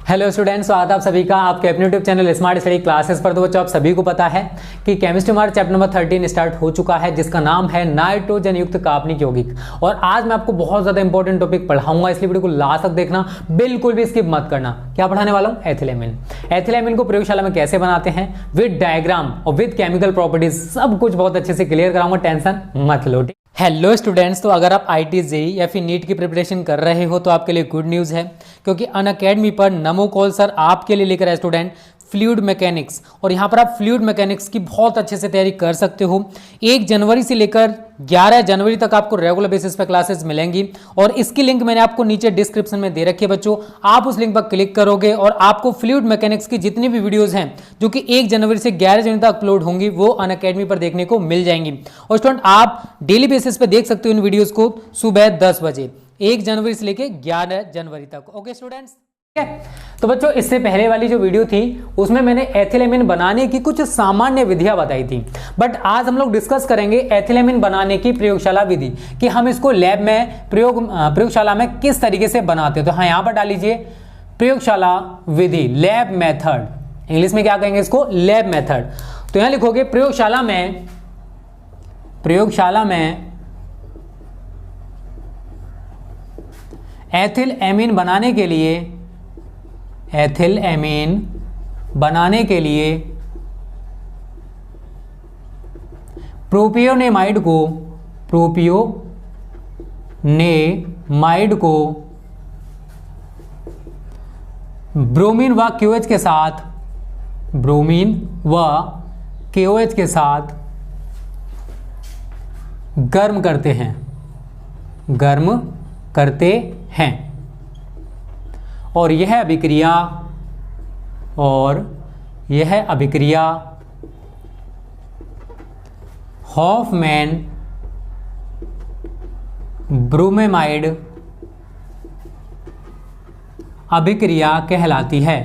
Hello students, स्वागत है आप सभी का आपके अपने YouTube channel smart study classes पर। तो बच्चों, आप सभी को पता है कि केमिस्ट्री हमारा चैप्टर नंबर 13 स्टार्ट हो चुका है, जिसका नाम है नाइट्रोजन युक्त कार्बनिक यौगिक। और आज मैं आपको बहुत ज्यादा इंपॉर्टेंट टॉपिक पढ़ाऊंगा, इसलिए वीडियो को लास्ट तक देखना, बिल्कुल भी स्किप मत करना। क्या पढ़ाने वाला हूँ? एथिलेमिन। एथिलेमिन को प्रयोगशाला में कैसे बनाते हैं विद डायग्राम और विद केमिकल प्रॉपर्टीज, सब कुछ बहुत अच्छे से क्लियर कराऊंगा, टेंशन मत लो। हेलो स्टूडेंट्स, तो अगर आप आईटी जेईई या फिर नीट की प्रिपरेशन कर रहे हो तो आपके लिए गुड न्यूज़ है, क्योंकि अनअकैडमी पर नमो कॉल सर आपके लिए लेकर आए स्टूडेंट फ्लूइड मैकेनिक्स। और यहाँ पर आप फ्लूइड मैकेनिक्स की बहुत अच्छे से तैयारी कर सकते हो। 1 जनवरी से लेकर 11 जनवरी तक आपको रेगुलर बेसिस पर क्लासेस मिलेंगी, और इसकी लिंक मैंने आपको नीचे डिस्क्रिप्शन में दे रखी है बच्चों। आप उस लिंक पर क्लिक करोगे और आपको फ्लूइड मैकेनिक्स की जितनी भी वीडियोस हैं जो कि 1 जनवरी से 11 जनवरी तक अपलोड होंगी, वो अनअकैडमी पर देखने को मिल जाएंगी। और स्टूडेंट, आप डेली बेसिस पर देख सकते हो इन वीडियोज को सुबह 10 बजे 1 जनवरी से लेकर 11 जनवरी तक। ओके स्टूडेंट्स, तो बच्चों, इससे पहले वाली जो वीडियो थी उसमें मैंने एथिलेमिन बनाने की कुछ सामान्य विधियां बताई थी, बट आज हम लोग डिस्कस करेंगे एथिलेमिन बनाने की प्रयोगशाला विधि, कि हम इसको लैब में प्रयोगशाला में किस तरीके से बनाते हैं। तो हाँ, यहां पर डाल लीजिए प्रयोगशाला विधि, लैब मेथड। इंग्लिश में क्या कहेंगे इसको? Lab method. तो यहां लिखोगे प्रयोगशाला में एथिलेमिन बनाने के लिए प्रोपियोनेमाइड को ब्रोमीन व क्यूएच के साथ गर्म करते हैं, और यह अभिक्रिया हॉफमैन ब्रोमेमाइड अभिक्रिया कहलाती है।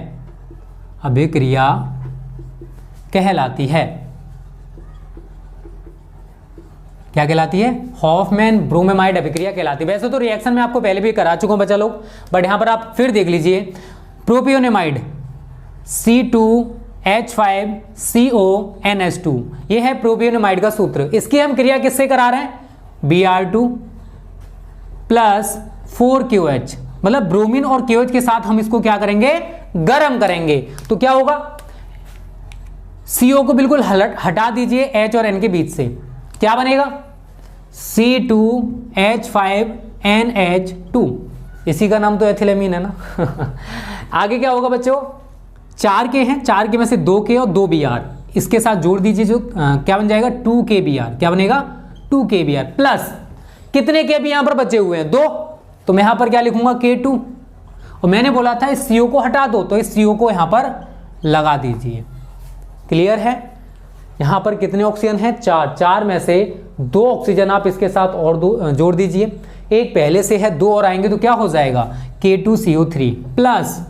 क्या कहलाती है? हॉफमैन ब्रोमेमाइड अभिक्रिया कहलाती है। वैसे तो रिएक्शन में आपको पहले भी करा चुका हूं बच्चा लोग, बट यहां पर आप फिर देख लीजिए। प्रोपियोनेमाइड C2H5CONS2, ये है प्रोपियोनेमाइड का सूत्र। इसकी हम क्रिया किससे करा रहे हैं? Br2 प्लस 4QH, मतलब ब्रोमीन और QH के साथ हम इसको क्या करेंगे? गर्म करेंगे। तो क्या होगा? CO को बिल्कुल हटा दीजिए H और N के बीच से, क्या बनेगा? C2H5NH2, इसी का नाम तो एथिलेमिन है ना। आगे क्या होगा बच्चों? 4 के हैं, 4 के में से 2 के और 2 Br, इसके साथ जोड़ दीजिए, जो क्या बन जाएगा? 2 KBr। क्या बनेगा? 2 KBr प्लस कितने Kb यहां पर बचे हुए हैं? 2। तो मैं यहां पर क्या लिखूंगा? K2। और मैंने बोला था इस CO को हटा दो, तो इस CO को यहां पर लगा दीजिए। क्लियर है? यहां पर कितने ऑक्सीजन हैं? 4 में से 2 ऑक्सीजन आप इसके साथ और जोड़ दीजिए। एक पहले से है, 2 और आएंगे तो क्या हो जाएगा? K2CO3 प्लस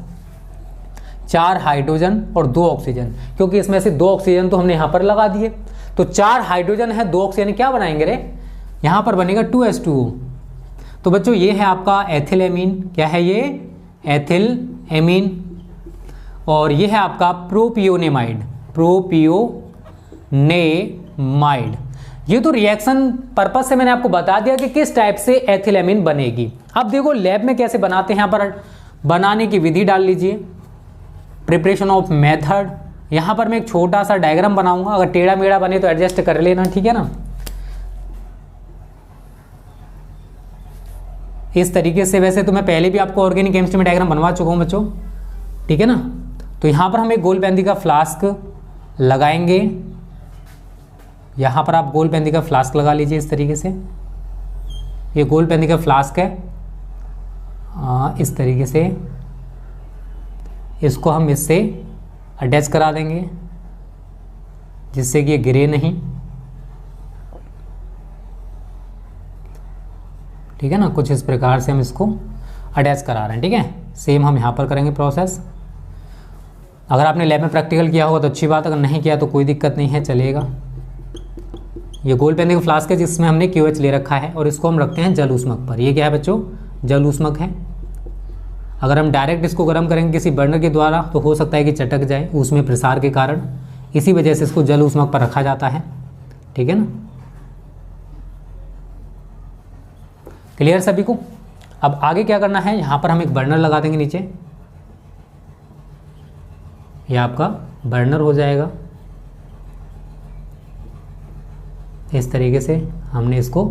4 हाइड्रोजन और 2 ऑक्सीजन, क्योंकि इसमें से 2 ऑक्सीजन तो हमने यहां पर लगा दिए। तो 4 हाइड्रोजन है, 2 ऑक्सीजन क्या बनाएंगे रे? यहां पर बनेगा 2H2O। तो बच्चों, ये है आपका एथिलेमिन। क्या है ये? एथिलेमिन। और ये है आपका प्रोपियोनेमाइड। ये तो रिएक्शन पर्पस से मैंने आपको बता दिया कि किस टाइप से एथिलेमिन बनेगी। अब देखो लैब में कैसे बनाते हैं। यहां पर बनाने की विधि डाल लीजिए, प्रिपरेशन ऑफ मेथड। यहां पर मैं एक छोटा सा डायग्राम बनाऊंगा, अगर टेढ़ा मेढ़ा बने तो एडजस्ट कर लेना, ठीक है ना। इस तरीके से, वैसे तो मैं पहले भी आपको ऑर्गेनिक केमिस्ट्री में डायग्राम बनवा चुका हूं बच्चों, ठीक है ना। तो यहां पर हम एक गोल पेंदी का फ्लास्क लगाएंगे। यहां पर आप गोल पेंदी का फ्लास्क लगा लीजिए इस तरीके से। ये गोल पेंदी का फ्लास्क है, इस तरीके से इसको हम इससे अटैच करा देंगे, जिससे कि ये गिरे नहीं, ठीक है ना। कुछ इस प्रकार से हम इसको अटैच करा रहे हैं, ठीक है। सेम हम यहां पर करेंगे प्रोसेस। अगर आपने लैब में प्रैक्टिकल किया होगा तो अच्छी बात, अगर नहीं किया तो कोई दिक्कत नहीं है, चलेगा। ये गोल पेन का फ्लास्क है जिसमें हमने QH ले रखा है और इसको हम रखते हैं जल ऊष्मक पर। ये क्या है बच्चों? जल ऊष्मक है। अगर हम डायरेक्ट इसको गर्म करेंगे किसी बर्नर के द्वारा तो हो सकता है कि चटक जाए उसमें प्रसार के कारण, इसी वजह से इसको जल ऊष्मक पर रखा जाता है। ठीक है ना, क्लियर सभी को। अब आगे क्या करना है, यहाँ पर हम एक बर्नर लगा देंगे नीचे, ये आपका बर्नर हो जाएगा। इस तरीके से हमने इसको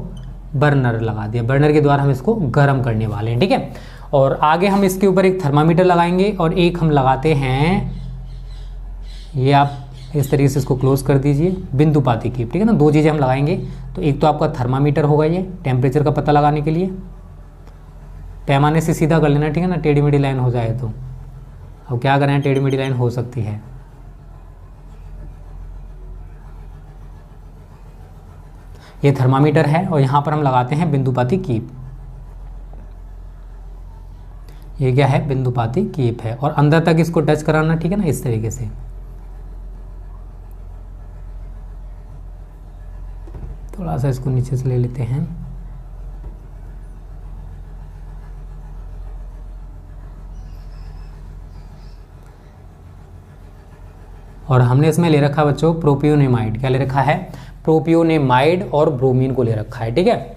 बर्नर लगा दिया, बर्नर के द्वारा हम इसको गर्म करने वाले हैं। ठीक है, और आगे हम इसके ऊपर एक थर्मामीटर लगाएंगे और एक हम लगाते हैं, ये आप इस तरीके से इसको क्लोज कर दीजिए, बिंदुपाती कीप। ठीक है ना, दो चीज़ें हम लगाएंगे, तो एक तो आपका थर्मामीटर होगा ये टेम्परेचर का पता लगाने के लिए, पैमाने से सीधा कर लेना। ठीक है ना, टेढ़ी मेढ़ी लाइन हो जाए तो, अब क्या करें, टेढ़ी मेढ़ी लाइन हो सकती है। ये थर्मामीटर है और यहाँ पर हम लगाते हैं बिंदुपाती कीप। ये क्या है, बिंदुपाती कीप है, और अंदर तक इसको टच कराना। ठीक है ना, इस तरीके से। थोड़ा सा इसको नीचे से ले लेते हैं, और हमने इसमें ले रखा है बच्चों प्रोपियोनेमाइड। क्या ले रखा है, प्रोपियोनेमाइड और ब्रोमीन को ले रखा है। ठीक है,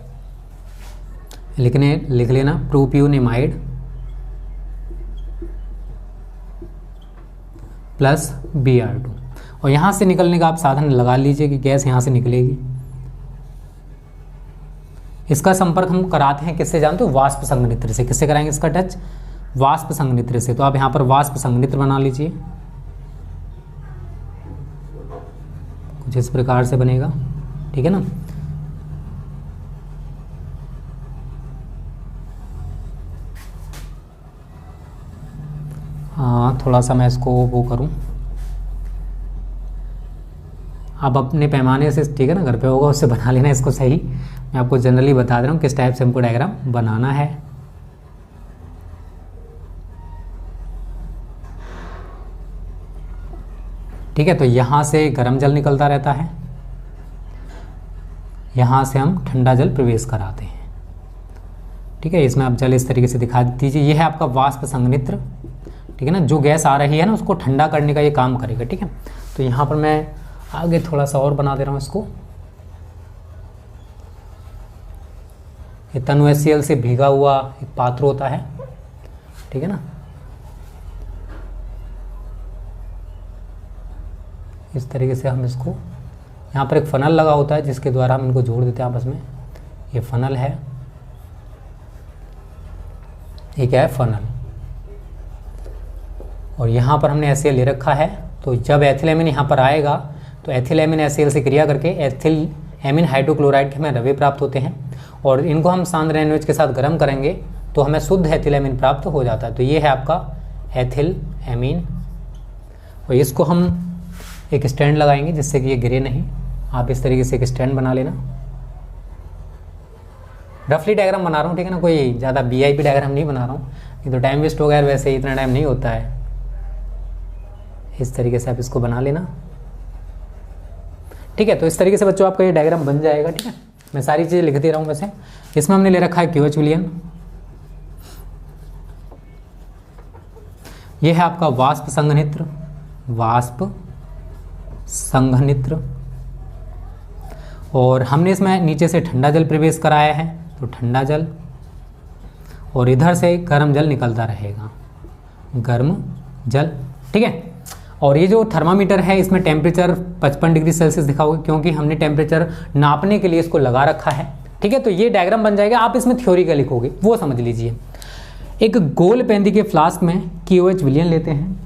लिख लेना प्रोपियोनेमाइड प्लस Br2, और यहाँ से निकलने का आप साधन लगा लीजिए कि गैस यहाँ से निकलेगी। इसका संपर्क हम कराते हैं किससे जानते हो, वाष्प संघनित्र से। किससे कराएंगे इसका टच, वाष्प संघनित्र से। तो आप यहाँ पर वाष्प संघनित्र बना लीजिए, कुछ इस प्रकार से बनेगा। ठीक है ना, हाँ थोड़ा सा मैं इसको वो करूँ, आप अपने पैमाने से, ठीक है ना, घर पे होगा उससे बना लेना इसको सही। मैं आपको जनरली बता दे रहा हूँ किस टाइप से हमको डायग्राम बनाना है। ठीक है, तो यहाँ से गर्म जल निकलता रहता है, यहाँ से हम ठंडा जल प्रवेश कराते हैं। ठीक है, इसमें आप जल इस तरीके से दिखा दीजिए, ये है आपका वाष्प संघनित्र। ठीक है ना, जो गैस आ रही है ना उसको ठंडा करने का ये काम करेगा। ठीक है, तो यहाँ पर मैं आगे थोड़ा सा और बना दे रहा हूँ इसको। ये तनु HCl से भीगा हुआ एक पात्र होता है। ठीक है ना, इस तरीके से हम इसको, यहाँ पर एक फनल लगा होता है जिसके द्वारा हम इनको जोड़ देते हैं आपस में। ये फनल है, ये क्या है, फनल। और यहाँ पर हमने HCl ले रखा है, तो जब एथिलेमिन यहाँ पर आएगा तो एथिलेमिन HCl से क्रिया करके एथिलेमिन हाइड्रोक्लोराइड के हमें द्रव्य प्राप्त होते हैं, और इनको हम सांद्र NaOH के साथ गर्म करेंगे तो हमें शुद्ध एथिलेमिन प्राप्त हो जाता है। तो ये है आपका एथिलेमिन, और इसको हम एक स्टैंड लगाएंगे जिससे कि ये गिरे नहीं। आप इस तरीके से एक स्टैंड बना लेना। रफली डायग्राम बना रहा हूँ, ठीक है ना, कोई ज़्यादा VIP डायग्राम नहीं बना रहा हूँ, ये तो टाइम वेस्ट हो गया, वैसे इतना टाइम नहीं होता है। इस तरीके से आप इसको बना लेना। ठीक है, तो इस तरीके से बच्चों आपका ये डायग्राम बन जाएगा। ठीक है, मैं सारी चीज़ें लिख दे रहा हूँ। वैसे इसमें हमने ले रखा है QH विलयन, ये है आपका वाष्प संघनित्र, वाष्प संघनित्र, और हमने इसमें नीचे से ठंडा जल प्रवेश कराया है, तो ठंडा जल, और इधर से गर्म जल निकलता रहेगा, गर्म जल। ठीक है, और ये जो थर्मामीटर है इसमें टेम्परेचर 55 डिग्री सेल्सियस दिखा हुआ, क्योंकि हमने टेम्परेचर नापने के लिए इसको लगा रखा है। ठीक है, तो ये डायग्राम बन जाएगा। आप इसमें थ्योरी का लिखोगे वो समझ लीजिए। एक गोल पेंदी के फ्लास्क में QH विलयन लेते हैं,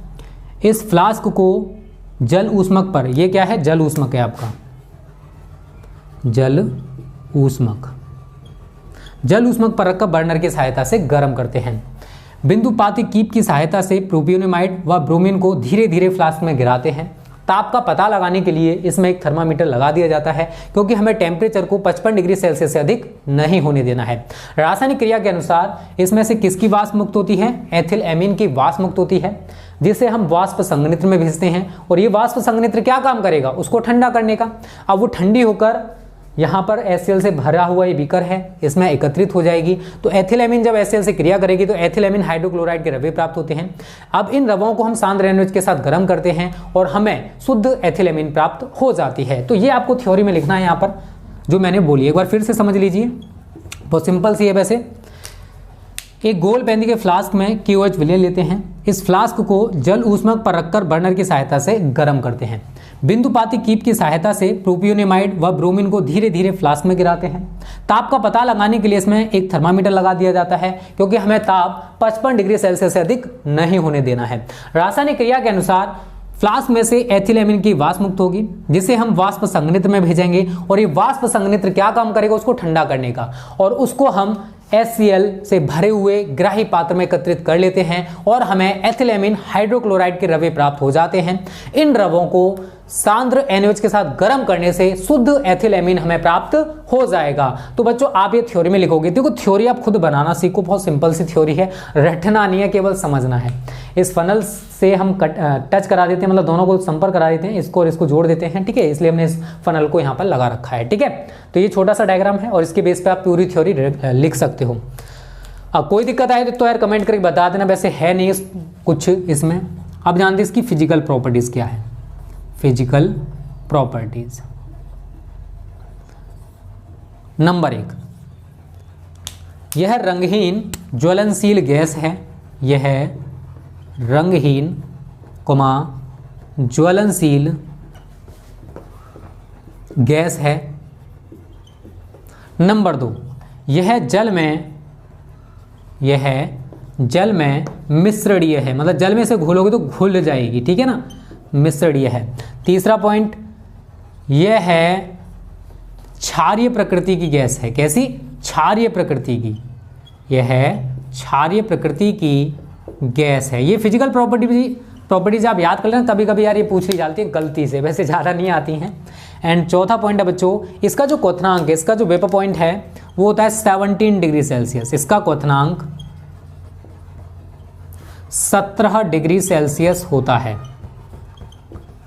इस फ्लास्क को जल ऊष्मक पर, ये क्या है, जल ऊष्मक है आपका, जल ऊष्मक, जल ऊष्मक पर रखकर बर्नर की सहायता से गर्म करते हैं। बिंदुपाती कीप की सहायता से प्रोपियोनेमाइड व ब्रोमीन को धीरे धीरे फ्लास्क में गिराते हैं। ताप का पता लगाने के लिए इसमें एक थर्मामीटर लगा दिया जाता है, क्योंकि हमें टेम्परेचर को 55 डिग्री सेल्सियस से अधिक नहीं होने देना है। रासायनिक क्रिया के अनुसार इसमें से किसकी वाष्प मुक्त होती है, एथिलेमिन की वाष्प मुक्त होती है, जिसे हम वाष्प संघनित्र में भेजते हैं, और ये वाष्प संघनित्र क्या काम करेगा, उसको ठंडा करने का। अब वो ठंडी होकर यहाँ पर HCl से भरा हुआ ये बीकर है, इसमें एकत्रित हो जाएगी। तो एथिलेमिन जब HCl से क्रिया करेगी तो एथिलेमिन हाइड्रोक्लोराइड के रवे प्राप्त होते हैं। अब इन रवों को हम सांद्र NaOH के साथ गर्म करते हैं और हमें शुद्ध एथिलेमिन प्राप्त हो जाती है। तो ये आपको थ्योरी में लिखना है यहाँ पर जो मैंने बोली, एक बार फिर से समझ लीजिए, बहुत सिंपल सी है। वैसे एक गोल पेंदी के फ्लास्क में KOH विलय लेते हैं, इस फ्लास्क को जल ऊष्मक पर रखकर बर्नर की सहायता से गर्म करते हैं। बिंदुपाती कीप की सहायता से प्रोपियोनेमाइड व ब्रोमीन को धीरे धीरे फ्लास्क में गिराते हैं। ताप का पता लगाने के लिए इसमें एक थर्मामीटर लगा दिया जाता है, क्योंकि हमें ताप 55 डिग्री सेल्सियस से अधिक नहीं होने देना है। रासायनिक क्रिया के अनुसार फ्लास्क में से एथिलेमिन की वाष्प मुक्त होगी, जिसे हम वाष्प संघनित्र में भेजेंगे और ये वाष्प संघनित्र क्या काम करेगा, उसको ठंडा करने का, और उसको हम HCl से भरे हुए ग्राही पात्र में एकत्रित कर लेते हैं और हमें एथिलेमिन हाइड्रोक्लोराइड के रवे प्राप्त हो जाते हैं। इन रवों को सांद्र NaOH के साथ गर्म करने से शुद्ध एथिलेमिन हमें प्राप्त हो जाएगा। तो बच्चों आप ये थ्योरी में लिखोगे, देखो थ्योरी आप खुद बनाना सीखो, बहुत सिंपल सी थ्योरी है, रटना नहीं है, केवल समझना है। इस फनल से हम टच करा देते हैं, मतलब दोनों को संपर्क करा देते हैं, इसको और इसको जोड़ देते हैं, ठीक है, इसलिए हमने इस फनल को यहाँ पर लगा रखा है, ठीक है। तो ये छोटा सा डायग्राम है और इसके बेस पे आप पूरी थ्योरी लिख सकते हो। अब कोई दिक्कत आए तो यार कमेंट करके बता देना, वैसे है नहीं कुछ इसमें। अब जानते इसकी फिजिकल प्रॉपर्टीज क्या है। फिजिकल प्रॉपर्टीज नंबर 1, यह रंगहीन ज्वलनशील गैस है, यह रंगहीन ज्वलनशील गैस है। नंबर 2, यह जल में मिश्रणीय है, मतलब जल में से घोलोगे तो घुल जाएगी, ठीक है ना, मिश्रणीय है। तीसरा पॉइंट, यह है क्षारीय प्रकृति की गैस है। कैसी? क्षारीय प्रकृति की, यह क्षारीय प्रकृति की गैस है। ये फिजिकल प्रॉपर्टीज आप याद कर लेना, कभी कभी यार ये पूछ ली जाती है गलती से, वैसे ज़्यादा नहीं आती हैं। एंड चौथा पॉइंट है बच्चों, इसका जो क्वथनांक है, इसका जो वेपर पॉइंट है वो होता है 17 डिग्री सेल्सियस। इसका क्वथनांक 17 डिग्री सेल्सियस होता है,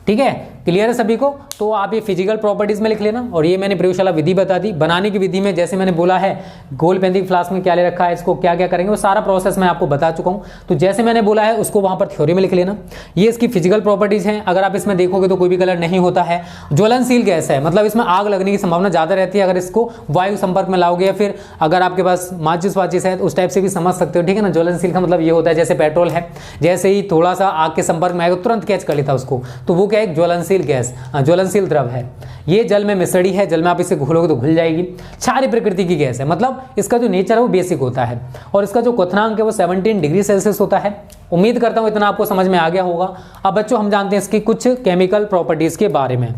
ठीक है। क्लियर है सभी को? तो आप ये फिजिकल प्रॉपर्टीज में लिख लेना। और ये मैंने प्रयोगशाला विधि बता दी। बनाने की विधि में जैसे मैंने बोला है, गोल पेंदी फ्लास्क में क्या ले रखा है, इसको क्या क्या करेंगे, वो सारा प्रोसेस मैं आपको बता चुका हूँ। तो जैसे मैंने बोला है उसको वहां पर थ्योरी में लिख लेना। ये इसकी फिजिकल प्रॉपर्टीज हैं। अगर आप इसमें देखोगे तो कोई भी कलर नहीं होता है। ज्वलनशील गैस है, मतलब इसमें आग लगने की संभावना ज्यादा रहती है अगर इसको वायु संपर्क में लाओगे, या फिर अगर आपके पास माचिस वाचिस है उस टाइप से भी समझ सकते हो, ठीक है ना। ज्वलनशील का मतलब ये होता है जैसे पेट्रोल है, जैसे ही थोड़ा सा आग के संपर्क में आएगा तुरंत कैच कर लेता उसको, तो वो क्या है, ज्वलनशील गैस, ज्वलनशील द्रव है। ये जल में मिश्रणी है, जल में आप इसे घोलोगे तो घुल जाएगी। क्षारीय प्रकृति की गैस है, मतलब इसका जो नेचर है वो बेसिक होता है, और इसका जो क्वथनांक है वो 17 डिग्री सेल्सियस होता है। उम्मीद करता हूं इतना आपको समझ में आ गया होगा। अब बच्चों हम जानते हैं इसकी कुछ केमिकल प्रॉपर्टीज के बारे में,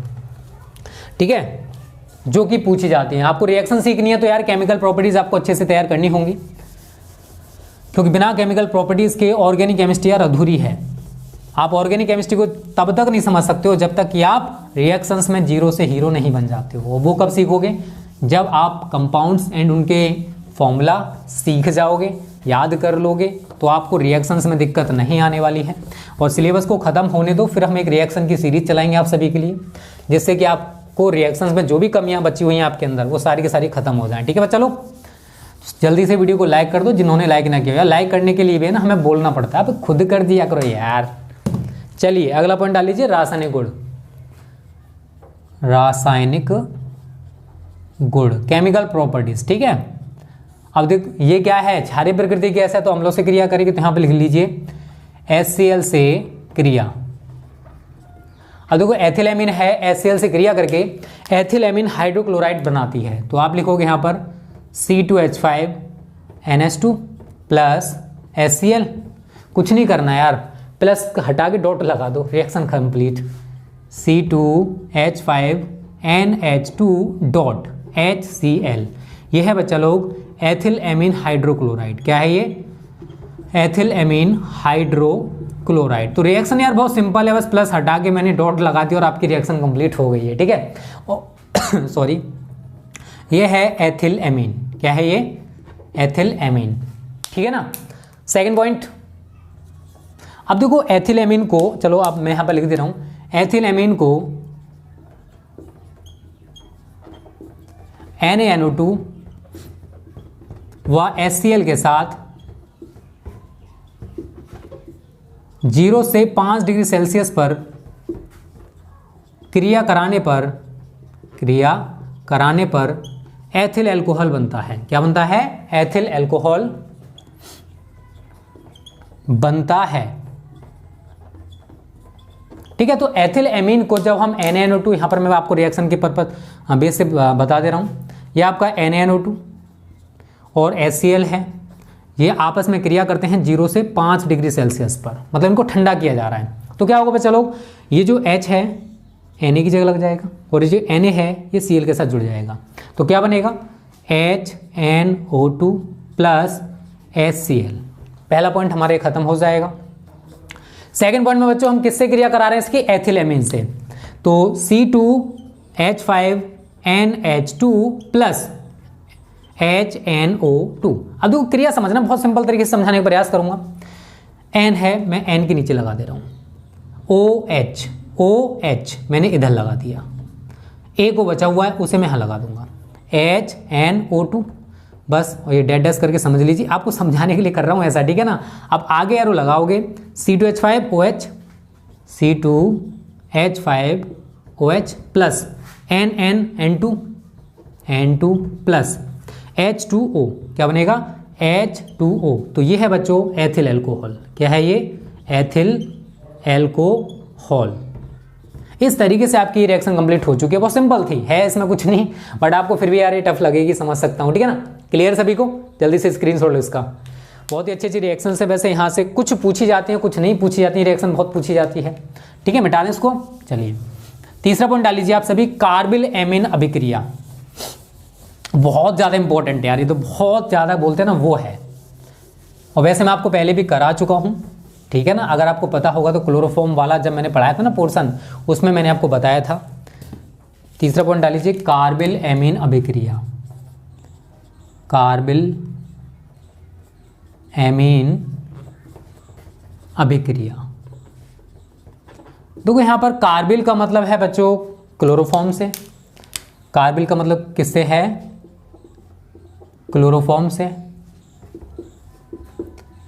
ठीक है, जो कि पूछी जाती हैं। आपको रिएक्शन सीखनी है तो यार केमिकल प्रॉपर्टीज आपको अच्छे से तैयार करनी होंगी, क्योंकि बिना केमिकल प्रॉपर्टीज के ऑर्गेनिक केमिस्ट्री यार अधूरी है। आप ऑर्गेनिक केमिस्ट्री को तब तक नहीं समझ सकते हो जब तक कि आप रिएक्शंस में जीरो से हीरो नहीं बन जाते हो। वो कब सीखोगे? जब आप कंपाउंड्स एंड उनके फॉर्मूला सीख जाओगे, याद कर लोगे, तो आपको रिएक्शंस में दिक्कत नहीं आने वाली है। और सिलेबस को ख़त्म होने दो, फिर हम एक रिएक्शन की सीरीज चलाएंगे आप सभी के लिए, जिससे कि आपको रिएक्शंस में जो भी कमियाँ बची हुई हैं आपके अंदर वो सारी की सारी खत्म हो जाएं, ठीक है बच्चा लोग। जल्दी से वीडियो को लाइक कर दो जिन्होंने लाइक ना किया। यार लाइक करने के लिए भी ना हमें बोलना पड़ता है, आप खुद कर दिया करो यार। चलिए अगला पॉइंट डाल लीजिए, रासायनिक गुण। रासायनिक गुण, केमिकल प्रॉपर्टीज, ठीक है। अब देख ये क्या है, क्षारीय प्रकृति की गैस है तो अम्लों से क्रिया करेगी, तो यहां पे लिख लीजिए HCl से क्रिया। अब देखो एथिलेमिन है, HCl से क्रिया करके एथिलेमिन हाइड्रोक्लोराइड बनाती है, तो आप लिखोगे यहां पर C2H5NH2 प्लस HCl। कुछ नहीं करना यार, प्लस हटा के डॉट लगा दो, reaction complete. C2H5NH2 dot HCl। यह है बच्चा लोग एथिलेमिन हाइड्रोक्लोराइड। क्या है ये? Ethylamine hydrochloride. तो रिएक्शन यार बहुत सिंपल है, बस प्लस हटा के मैंने डॉट लगा दी और आपकी रिएक्शन कंप्लीट हो गई है, ठीक है। सॉरी, ये है एथिलेमिन। क्या है ये? एथिलेमिन, ठीक है ना। सेकंड पॉइंट, अब देखो एथिलेमिन को, चलो अब मैं यहां पर लिख दे रहा हूं, एथिलेमिन को NaNO2 व HCl के साथ 0 से 5 डिग्री सेल्सियस पर क्रिया कराने पर एथिल अल्कोहल बनता है। क्या बनता है? एथिल अल्कोहल बनता है। ठीक है, तो एथिल एमीन को जब हम NaNO2, यहां पर मैं आपको रिएक्शन के पर्पस बेस से बता दे रहा हूं, ये आपका NaNO2 और HCl है, ये आपस में क्रिया करते हैं 0 से 5 डिग्री सेल्सियस पर, मतलब इनको ठंडा किया जा रहा है। तो क्या होगा बच्चा लोग, ये जो H है Na की जगह लग जाएगा और ये जो Na है ये Cl के साथ जुड़ जाएगा। तो क्या बनेगा? HNO2 plus HCl। पहला पॉइंट हमारे खत्म हो जाएगा। सेकंड पॉइंट में बच्चों हम किससे क्रिया करा रहे हैं? इसकी एथिल एमीन से। तो C2H5NH2 प्लस HNO2। अब देखो क्रिया समझना, बहुत सिंपल तरीके से समझाने का प्रयास करूंगा। N है, मैं N के नीचे लगा दे रहा हूं। OH मैंने इधर लगा दिया। A को बचा हुआ है उसे मैं यहां लगा दूंगा, HNO2 बस। और ये डैश करके समझ लीजिए, आपको समझाने के लिए कर रहा हूं ऐसा, ठीक है ना। अब आगे एरो लगाओगे, C2H5OH C2H5OH plus N2 plus H2O। क्या बनेगा? H2O। तो ये है बच्चों एथिल अल्कोहल। क्या है ये? Ethyl alcohol. इस तरीके से आपकी रिएक्शन कंप्लीट हो चुकी है। बहुत सिंपल थी, है इसमें कुछ नहीं, बट आपको फिर भी यार ये टफ लगेगी, समझ सकता हूँ, ठीक है ना। क्लियर सभी को? जल्दी से स्क्रीनशॉट लो इसका। बहुत ही अच्छी अच्छी रिएक्शन से वैसे यहाँ से कुछ पूछी जाती है, कुछ नहीं पूछी जाती है, रिएक्शन बहुत पूछी जाती है, ठीक है। मिटा दें इसको। चलिए तीसरा पॉइंट डाल लीजिए आप सभी, कार्बिल एमीन अभिक्रिया। बहुत ज़्यादा इंपॉर्टेंट है यार, ये तो बहुत ज़्यादा बोलते हैं ना, वो है। और वैसे मैं आपको पहले भी करा चुका हूँ, ठीक है ना। अगर आपको पता होगा तो क्लोरोफॉर्म वाला जब मैंने पढ़ाया था ना पोर्शन, उसमें मैंने आपको बताया था। तीसरा पॉइंट डाल लीजिए, कार्बिल एमीन अभिक्रिया। कार्बिल एमीन अभिक्रिया। देखो यहां पर कार्बिल का मतलब है बच्चों क्लोरोफॉर्म से, कार्बिल का मतलब किससे है? क्लोरोफॉर्म से।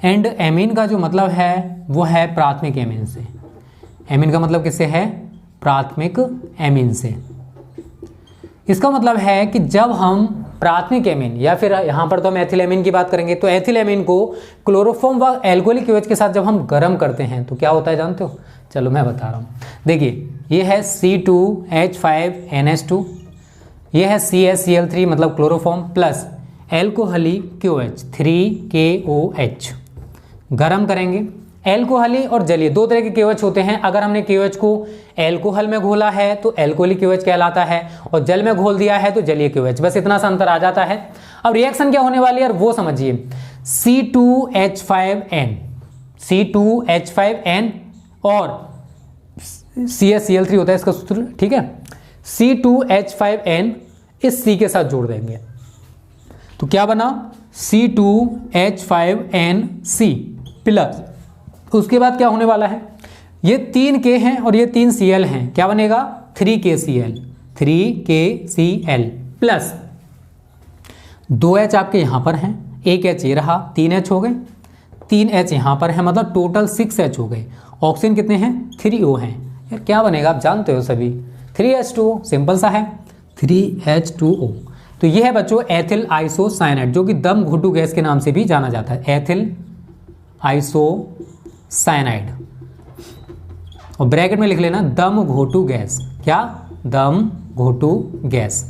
एंड एमीन का जो मतलब है वो है प्राथमिक एमीन से। एमीन का मतलब किससे है? प्राथमिक एमीन से। इसका मतलब है कि जब हम प्राथमिक एमीन, या फिर यहां पर तो हम एथिल एमीन की बात करेंगे, तो एथिल एमीन को क्लोरोफॉर्म व एल्कोहलिक OH के साथ जब हम गर्म करते हैं तो क्या होता है जानते हो? चलो मैं बता रहा हूं। देखिए ये है C2H5NH2, ये है CaCl3 मतलब chloroform plus alcoholic OH 3KOH। गरम करेंगे। एल्कोहली और जलीय दो तरह के KOH होते हैं। अगर हमने KOH को एल्कोहल में घोला है तो एल्कोहलिक OH कहलाता है, और जल में घोल दिया है तो जलीय KOH। बस इतना सा अंतर आ जाता है। अब रिएक्शन क्या होने वाली है वो समझिए। C2H5N और CaCl3 होता है इसका सूत्र, ठीक है। C2H5N इस C के साथ जोड़ देंगे तो क्या बना? C2H5NC प्लस, उसके बाद क्या होने वाला है? ये 3 K हैं और ये 3 Cl हैं, क्या बनेगा? 3KCl प्लस 2 H आपके यहां पर हैं, 1 H ये रहा, 3 H हो गए, 3 H यहां पर है, मतलब टोटल 6 H हो गए। ऑक्सीजन कितने हैं? 3 O हैं। यार क्या बनेगा आप जानते हो सभी, 3H2O। सिंपल सा है, 3H2O। तो ये है बच्चों एथिल आइसोसाइनाइड, जो कि दम घुटू गैस के नाम से भी जाना जाता है, एथिल आइसोसाइनाइड। और ब्रैकेट में लिख लेना दम घोटू गैस। क्या? दम घोटू गैस।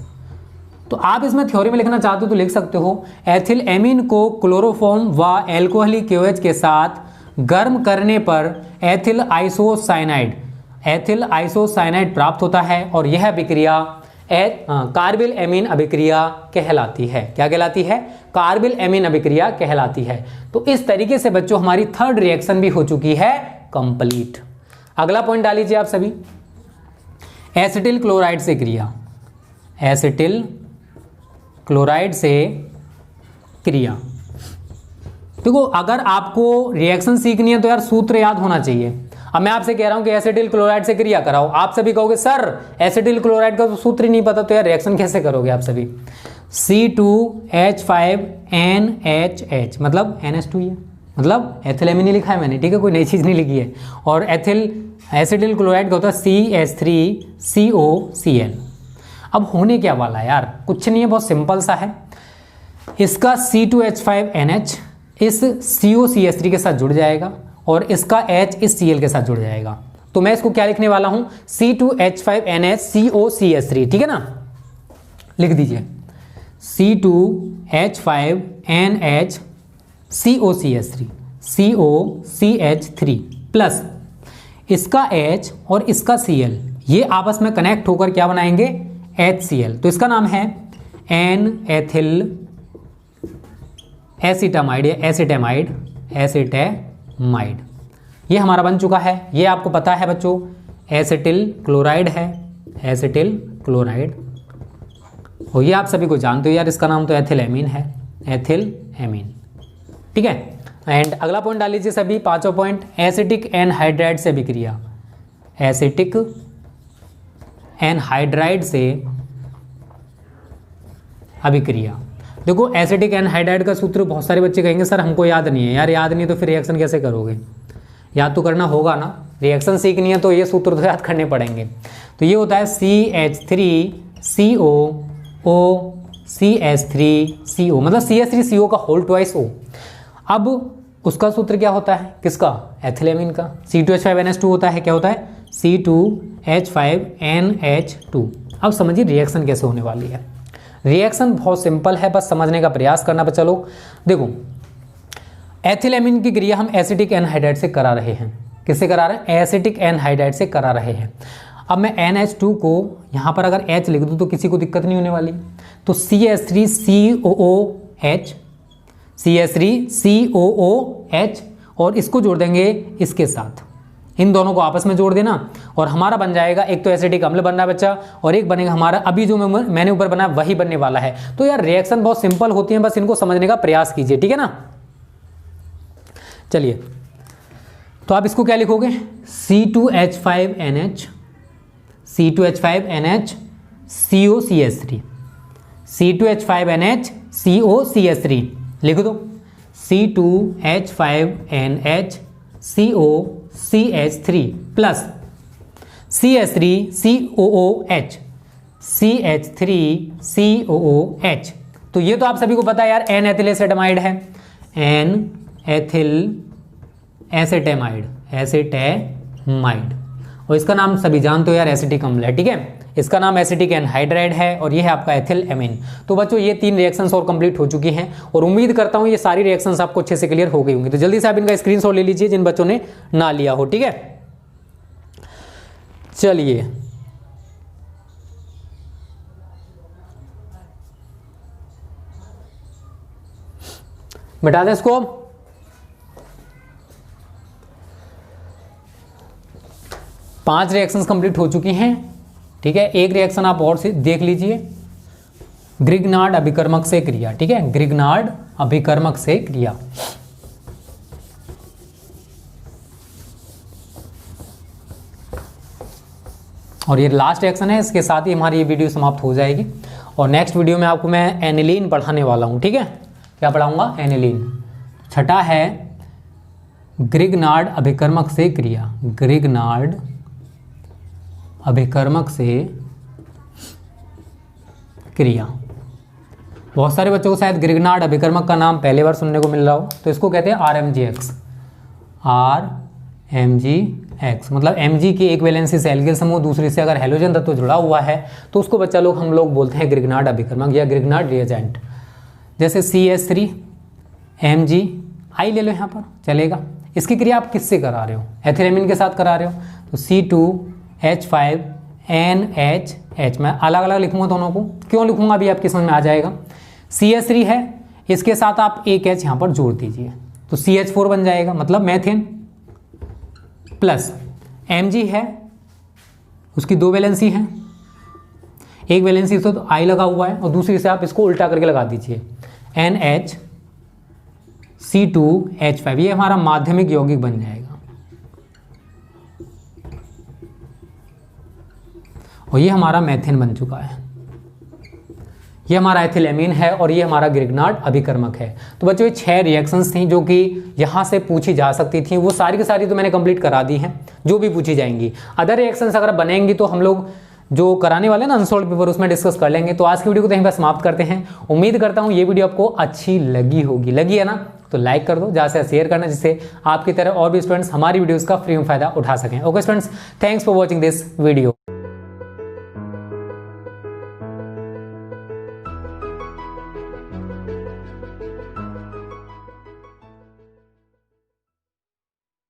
तो आप इसमें थ्योरी में लिखना चाहते हो तो लिख सकते हो, एथिल एमीन को क्लोरोफॉर्म व एल्कोहलिक OH के साथ गर्म करने पर एथिल आइसोसाइनाइड प्राप्त होता है, और यह अभिक्रिया कार्बिल एमीन अभिक्रिया कहलाती है। क्या कहलाती है? कार्बिल एमीन अभिक्रिया कहलाती है। तो इस तरीके से बच्चों हमारी थर्ड रिएक्शन भी हो चुकी है कंप्लीट। अगला पॉइंट डाल लीजिए आप सभी, एसिटिल क्लोराइड से क्रिया। एसिटिल क्लोराइड से क्रिया। देखो अगर आपको रिएक्शन सीखनी है तो यार सूत्र याद होना चाहिए। अब मैं आपसे कह रहा हूं कि एसिटिल क्लोराइड से क्रिया कराओ, आप सभी कहोगे सर एसिटिल क्लोराइड का तो सूत्र ही नहीं पता, तो यार रिएक्शन कैसे करोगे आप सभी? C2H5NHH, मतलब NH2 ही है, मतलब एथिलेमिन ही लिखा है मैंने, ठीक है, कोई नई चीज़ नहीं लिखी है। और एसिटिल क्लोराइड का होता है CH3COCl। अब होने क्या वाला है यार, कुछ नहीं है, बहुत सिंपल सा है। इसका C2H5NH इस COCH3 के साथ जुड़ जाएगा और इसका H इस Cl के साथ जुड़ जाएगा। तो मैं इसको क्या लिखने वाला हूं, C2H5NH COCH3, ठीक है ना, लिख दीजिए C2H5NH COCH3 प्लस इसका H और इसका Cl, ये आपस में कनेक्ट होकर क्या बनाएंगे, HCl। तो इसका नाम है एन एथिल एसिटामाइड या एसिटेमाइड। ये हमारा बन चुका है। ये आपको पता है बच्चों, एसिटिल क्लोराइड है, एसिटिल क्लोराइड, और ये आप सभी को जानते हो यार, इसका नाम तो एथिलेमीन है, एथिलेमीन, ठीक है। एंड अगला पॉइंट डाल लीजिए सभी, पांचवा पॉइंट, एसिटिक एनहाइड्राइड से अभिक्रिया। एसिटिक एनहाइड्राइड से अभिक्रिया। देखो एसिटिक एनहाइड्राइड का सूत्र बहुत सारे बच्चे कहेंगे सर हमको याद नहीं है। यार याद नहीं है तो फिर रिएक्शन कैसे करोगे, याद तो करना होगा ना, रिएक्शन सीखनी है तो ये सूत्र तो याद करने पड़ेंगे। तो ये होता है CH3COOCH3CO, मतलब CH3CO का होल ट्वाइस O। अब उसका सूत्र क्या होता है, किसका, एथिलेमीन का। C2H5NH2 होता है, क्या होता है, C2H5NH2। अब समझिए रिएक्शन कैसे होने वाली है। रिएक्शन बहुत सिंपल है, बस समझने का प्रयास करना। पर चलो देखो, एथिलेमीन की क्रिया हम एसिटिक एनहाइड्राइड से करा रहे हैं। किससे करा रहे हैं, एसिटिक एनहाइड्राइड से करा रहे हैं। अब मैं NH2 को यहाँ पर अगर H लिख दूँ तो किसी को दिक्कत नहीं होने वाली। तो CH3COOH और इसको जोड़ देंगे इसके साथ, इन दोनों को आपस में जोड़ देना और हमारा बन जाएगा, एक तो एसिटिक अम्ल बन रहा है बच्चा और एक बनेगा हमारा अभी जो मैंने ऊपर बनाया वही बनने वाला है। तो यार रिएक्शन बहुत सिंपल होती है, बस इनको समझने का प्रयास कीजिए, ठीक है ना। चलिए तो आप इसको क्या लिखोगे, C2H5NH COCH3 C2H5NH COCH3 लिख दो, C2H5NH COCH3 प्लस CH3COOH। तो ये तो आप सभी को पता है यार, एन एथिल एसिटामाइड है, एन एथिल एसिटेमाइड, और इसका नाम सभी जानते हो यार, एसिटिक अम्ल है, ठीक है। इसका नाम एसिटिक एनहाइड्राइड है और ये है आपका एथिलेमीन। तो बच्चों ये 3 रिएक्शंस और कंप्लीट हो चुकी हैं और उम्मीद करता हूं ये सारी रिएक्शंस आपको अच्छे से क्लियर हो गई होंगी। तो जल्दी से आप इनका स्क्रीनशॉट ले लीजिए जिन बच्चों ने ना लिया हो, ठीक है। चलिए मिटा दें इसको। पांच रिएक्शंस कंप्लीट हो चुकी हैं, ठीक है। एक रिएक्शन आप और से देख लीजिए, ग्रिग्नार्ड अभिकर्मक से क्रिया, ठीक है, ग्रिग्नार्ड अभिकर्मक से क्रिया। और ये लास्ट रिएक्शन है, इसके साथ ही हमारी ये वीडियो समाप्त हो जाएगी और नेक्स्ट वीडियो में आपको मैं एनिलीन पढ़ाने वाला हूं, ठीक है। क्या पढ़ाऊंगा, एनिलीन। छठा है ग्रिग्नार्ड अभिकर्मक से क्रिया, ग्रिग्नार्ड अभिकर्मक से क्रिया। बहुत सारे बच्चों को शायद ग्रिग्नार्ड अभिकर्मक का नाम पहली बार सुनने को मिल रहा हो, तो इसको कहते हैं RMGX, RMGX मतलब Mg की एक वैलेंसी से एल्किल समूह, दूसरी से अगर हैलोजन तत्व जुड़ा हुआ है तो उसको बच्चा लोग हम लोग बोलते हैं ग्रिग्नार्ड अभिकर्मक या ग्रिग्नार्ड रिएजेंट। जैसे CH3 Mg आई ले लो यहाँ पर, चलेगा। इसकी क्रिया आप किससे करा रहे हो, एथिलेमीन के साथ करा रहे हो, तो C2H5NHH। मैं अलग अलग लिखूंगा दोनों को, क्यों लिखूंगा अभी आपकी समझ में आ जाएगा। CH3 है, इसके साथ आप एक H यहाँ पर जोड़ दीजिए तो CH4 बन जाएगा, मतलब मैथेन, प्लस Mg है, उसकी 2 वैलेंसी हैं, एक वैलेंसी से तो I लगा हुआ है और दूसरी से आप इसको उल्टा करके लगा दीजिए NHC2H5, ये हमारा माध्यमिक यौगिक बन जाएगा। और ये हमारा मैथेन बन चुका है। ये हमारा एथिलेमीन है और ये हमारा ग्रिग्नार्ड अभिकर्मक है। तो बच्चों ये 6 रिएक्शंस थी जो कि यहाँ से पूछी जा सकती थी, वो सारी की सारी तो मैंने कंप्लीट करा दी हैं जो भी पूछी जाएंगी। अदर रिएक्शंस अगर बनेंगी तो हम लोग जो कराने वाले ना अनसोल्ड पेपर उसमें डिस्कस कर लेंगे। तो आज की वीडियो को यहीं पर समाप्त करते हैं। उम्मीद करता हूँ ये वीडियो आपको अच्छी लगी होगी। लगी है ना? तो लाइक कर दो, ज़्यादा से शेयर करना, जिससे आपकी तरह और भी स्टूडेंट्स हमारी वीडियोस का फ्री में फायदा उठा सकें। Okay students, thanks for watching this video.